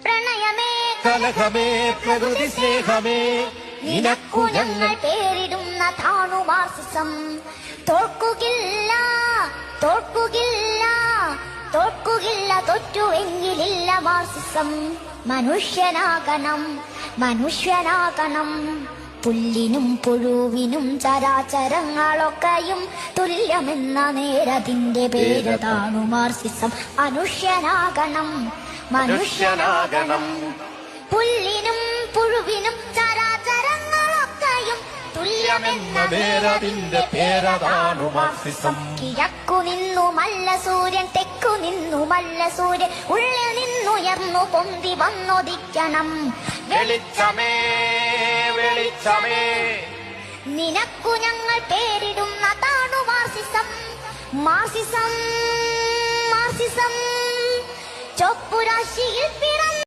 പ്രണയമേ കലഹമേ പ്രകൃതി സ്നേഹമേ നിനക്കു ഞങ്ങൾ പേരിടുന്നതാണു മാർസിസം. തോൽക്കുകില്ല തോൽക്കുകില്ല തോൽക്കുകില്ല തോറ്റുവെങ്കിലില്ല മാർസിസം. മനുഷ്യനാകണം മനുഷ്യനാകണം. പുല്ലിനും പുഴുവിനും ചരാചരങ്ങളൊക്കെയും തുല്യമെന്ന നേരതിന്റെ പേരതാണു മാർസിസം. മനുഷ്യനാകണം മനുഷ്യനാകണം. പുല്ലിനും പുഴുവിനും ചരാചരങ്ങളൊക്കെയും തുല്യമെന്ന നേരതിന്റെ പേരതാണു മാർസിസം. കിഴക്കു നിന്നുമല്ല സൂര്യൻ, തെക്കു നിന്നുമല്ല സൂര്യൻ, ഉള്ളിൽ നിന്നുയർന്നു പൊന്തി വന്നൊദിക്കണം. വെളിച്ചമേ വെളിച്ചമേ നിനക്കു ഞങ്ങൾ പേരിടുന്നതാണു മാർസിസം. മാർസിസം മാർസിസം ചൊപ്പുരാശിയിൽ പിറന്ന